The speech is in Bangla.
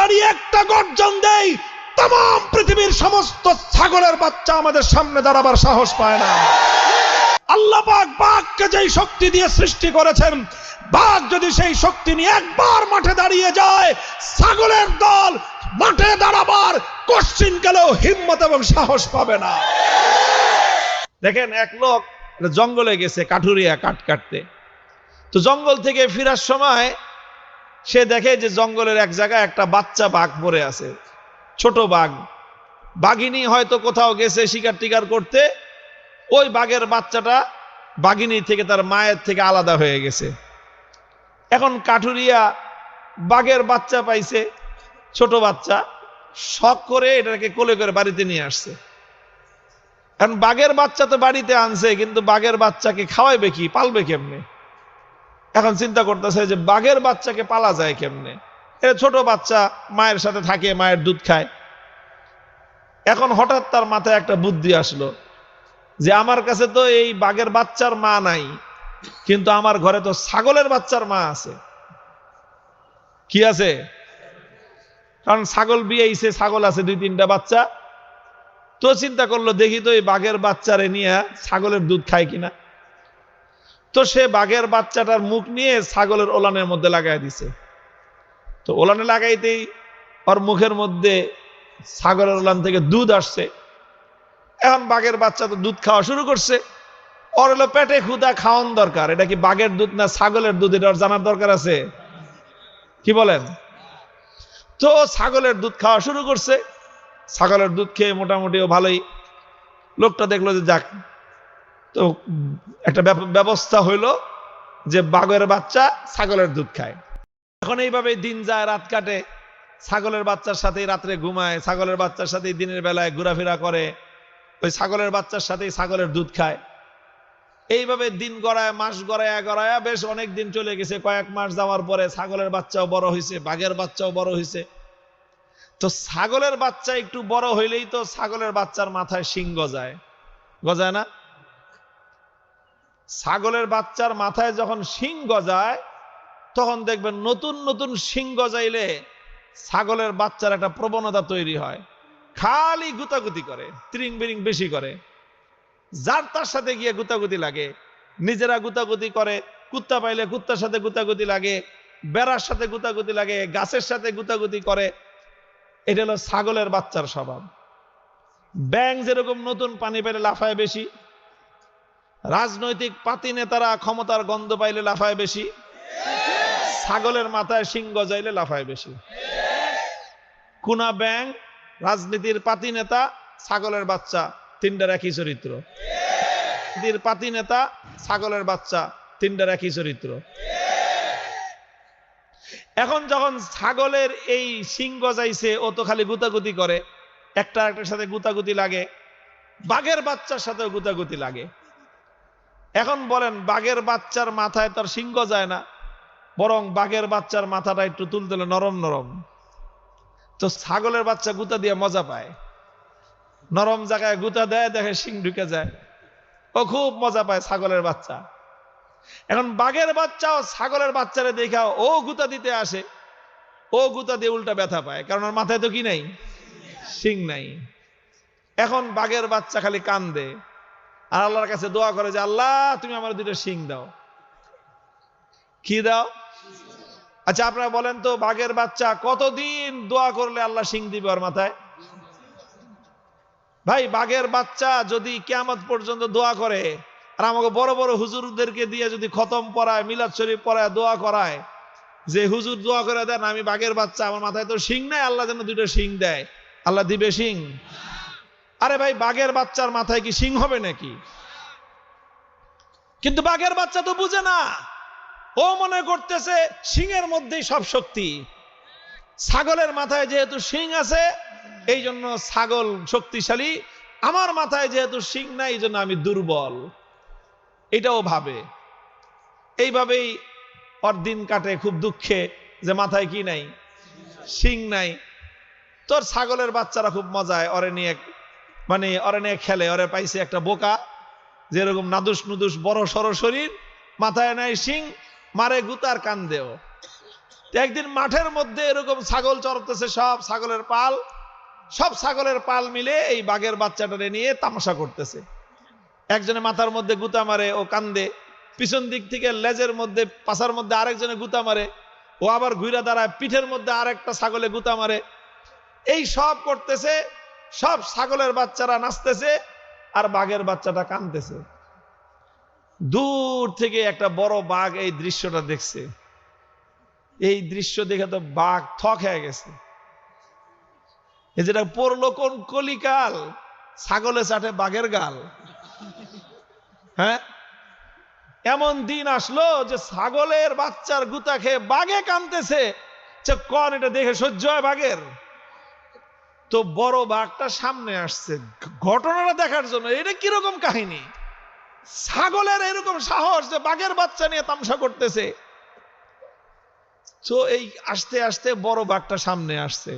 দাঁড়িয়ে একটা গর্জন দেই, तमाम পৃথিবীর সমস্ত ছাগলের বাচ্চা আমাদের সামনে দাঁড়াবার সাহস পায় না। আল্লাহ পাক বাঘকে যেই শক্তি দিয়ে সৃষ্টি করেছেন, বাঘ যদি সেই শক্তি নিয়ে একবার মাঠে দাঁড়িয়ে যায়, ছাগলের দল মাঠে দাঁড়াবার কোশ্চিন গেলেও হিম্মত এবং সাহস পাবে না। দেখেন, এক লোক জঙ্গলে গেছে কাঠুরিয়া কাঠ কাটতে। তো জঙ্গল থেকে ফেরার সময় সে দেখে যে জঙ্গলের এক জায়গায় একটা বাচ্চা বাঘ পড়ে আছে, ছোট বাঘ। বাঘিনী হয়তো কোথাও গেছে শিকার টিকার করতে, ওই বাঘের বাচ্চাটা বাঘিনী থেকে তার মায়ের থেকে আলাদা হয়ে গেছে। এখন কাঠুরিয়া বাঘের বাচ্চা পাইছে, ছোট বাচ্চা, শখ করে এটাকে কোলে করে বাড়িতে নিয়ে আসছে। এখন বাঘের বাচ্চা তো বাড়িতে আনছে, কিন্তু বাঘের বাচ্চাকে খাওয়াইবে কি, পালবে কেমনে? এখন চিন্তা করতেছে যে বাঘের বাচ্চাকে পালা যায় কেমনে। এটা ছোট বাচ্চা, মায়ের সাথে থাকে, মায়ের দুধ খায়। এখন হঠাৎ তার মাথায় একটা বুদ্ধি আসলো যে আমার কাছে তো এই বাঘের বাচ্চার মা নাই, কিন্তু আমার ঘরে তো ছাগলের বাচ্চার মা আছে। কি আছে? কারণ ছাগল বিয়েছে, ছাগল আছে 2-3টা বাচ্চা। তো চিন্তা করলো দেখি তো এই বাঘের বাচ্চারে নিয়ে ছাগলের দুধ খায় কিনা। তো সে বাঘের বাচ্চাটার মুখ নিয়ে ছাগলের ওলানের মধ্যে লাগাই দিছে। তো ওলানে লাগাইতেই ওর মুখের মধ্যে ছাগলের ওলান থেকে দুধ আসছে। এখন বাঘের বাচ্চা তো দুধ খাওয়া শুরু করছে। ওর হলো পেটে ক্ষুধা, খাওয়ান দরকার। এটা কি বাঘের দুধ না ছাগলের দুধ, এটা ওর জানার দরকার আছে? কি বলেন? তো ছাগলের দুধ খাওয়া শুরু করছে। ছাগলের দুধ খেয়ে মোটামুটি ভালোই। লোকটা দেখলো যে যাক, তো একটা ব্যবস্থা হইলো যে বাঘের বাচ্চা ছাগলের দুধ খায়। এখন এইভাবে দিন যায়, রাত কাটে। ছাগলের বাচ্চার সাথেই রাত্রে ঘুমায়, ছাগলের বাচ্চার সাথেই দিনের বেলায় ঘোরাফেরা করে, ওই ছাগলের বাচ্চার সাথেই ছাগলের দুধ খায়। এইভাবে দিন গড়ায়, মাস গড়ায় বেশ অনেক দিন চলে গেছে। কয়েক মাস যাওয়ার পরে ছাগলের বাচ্চাও বড় হয়েছে, বাঘের বাচ্চাও বড় হয়েছে। তো ছাগলের বাচ্চা একটু বড় হইলেই তো ছাগলের বাচ্চার মাথায় শিং গজায়, গজায় না? ছাগলের বাচ্চার মাথায় যখন শিং গজায়, তখন দেখবেন নতুন নতুন শিং গজাইলে ছাগলের বাচ্চার একটা প্রবণতা তৈরি হয়, খালি গুতাগুতি করে, ত্রিং বিরিং বেশি করে, যার তার সাথে গিয়ে গুতাগুতি লাগে। নিজেরা গুতাগুতি করে, কুত্তা পাইলে কুত্তার সাথে গুতাগুতি লাগে, বেড়ার সাথে গুতাগুতি লাগে, গাছের সাথে গুতাগুতি করে। এটা হলো ছাগলের বাচ্চার স্বভাব। ব্যাঙ যেরকম নতুন পানি পেলে লাফায় বেশি, রাজনৈতিক পাতি নেতারা ক্ষমতার গন্ধ পাইলে লাফায় বেশি, ছাগলের মাথায় শিং গজাইলে লাফায় বেশি। কুনা ব্যাঙ, রাজনীতির পাতি নেতা, ছাগলের বাচ্চা, 3টার একই চরিত্র। পাতি নেতা, ছাগলের বাচ্চা, 3টার একই চরিত্র। এখন যখন ছাগলের এই শিং গজাইছে, ও তো খালি গুতাগুতি করে, একটা একটার সাথে গুতাগুতি লাগে, বাঘের বাচ্চার সাথেও গুতাগুতি লাগে। এখন বলেন, বাঘের বাচ্চার মাথায় তার শিং গজায় না, বরং বাঘের বাচ্চার মাথাটা একটু তুলতুলে নরম নরম। তো ছাগলের বাচ্চা গুতা দিয়ে মজা পায়, নরম জায়গায় গুতা দেয়, দেখে শিং ঢুকে যায়, ও খুব মজা পায় ছাগলের বাচ্চা। এখন বাঘের বাচ্চাও ছাগলের বাচ্চারে দেখা ও গুতা দিতে আসে, ও গুতা দিয়ে উল্টা ব্যথা পায়, কারণ ওর মাথায় তো কি নাই, শিং নাই। এখন বাঘের বাচ্চা খালি কান্দে আর আল্লাহর কাছে দোয়া করে যে আল্লাহ তুমি আমার 2টা শিং দাও। কি দাও? আচ্ছা আপনারা বলেন তো, বাঘের বাচ্চা কতদিন দোয়া করলে আল্লাহ শিং দিবে ওর মাথায়? ভাই, বাঘের বাচ্চা যদি কিয়ামত পর্যন্ত দোয়া করে, আর আমাকে বড় বড় হুজুরদেরকে দিয়ে যদি খতম পড়ায়, মিলাদ শরীফ পড়ায়, দোয়া করায় যে হুজুর দোয়া করে দেন আমি বাঘের বাচ্চা, আমার মাথায় তো শিং নাই, আল্লাহ যেন 2টা শিং দেয়, আল্লাহ দিবে শিং? আরে ভাই, বাঘের বাচ্চার মাথায় কি শিং হবে নাকি? কিন্তু বাঘের বাচ্চা তো বুঝে না, ও মনে করতেছে শিংয়ের মধ্যেই সব শক্তি। ছাগলের মাথায় যেহেতু শিং আছে এই জন্য ছাগল শক্তিশালী, আমার মাথায় যেহেতু শিং নাই এই জন্য আমি দুর্বল, এটাও ভাবে। এইভাবেই ওর দিন কাটে খুব দুঃখে যে মাথায় কি নাই, শিং নাই। তোর ছাগলের বাচ্চারা খুব মজায়, ওরে নিয়ে খেলে। ওরে পাইছে একটা বোকা, যেরকম নাদুস নুদুস বড় সড় শরীর, মাথায় নাই শিং, মারে গুতার কান্দেও। একদিন মাঠের মধ্যে এরকম ছাগল চড়তেছে, সব ছাগলের পাল মিলে এই বাঘের বাচ্চাটারে নিয়ে তামাশা করতেছে। একজনে মাথার মধ্যে গুতা মারে, ও কান্দে। পিছন দিক থেকে লেজের মধ্যে, পাছার মধ্যে আরেকজনে গুতা মারে, ও আবার ঘুরে দাঁড়ায়, পিঠের মধ্যে আরেকটা ছাগলে গুতা মারে। এই সব করতেছে, সব ছাগলের বাচ্চারা নাচতেছে আর বাঘের বাচ্চাটা কাঁদতেছে। দূর থেকে একটা বড় বাঘ এই দৃশ্যটা দেখছে। এই দৃশ্য দেখে তো বাঘ থক হয়ে গেছে। এই যেটা পড়লো কোন কলিকাল, ছাগলে চাটে বাঘের গাল। হ্যাঁ, এমন দিন আসলো যে ছাগলের বাচ্চার গুতা খেয়ে বাঘে কাঁদতেছে। কন এটা দেখে সহ্য হয় বাঘের? তো বড় বাঘটা সামনে আসছে ঘটনাটা দেখার জন্য। এটা কিরকম কাহিনী? ছাগলের এরকম সাহস যে বাঘের বাচ্চা নিয়ে তামসা করতেছে। তো এই আস্তে আস্তে বড় বাঘটা সামনে আসছে।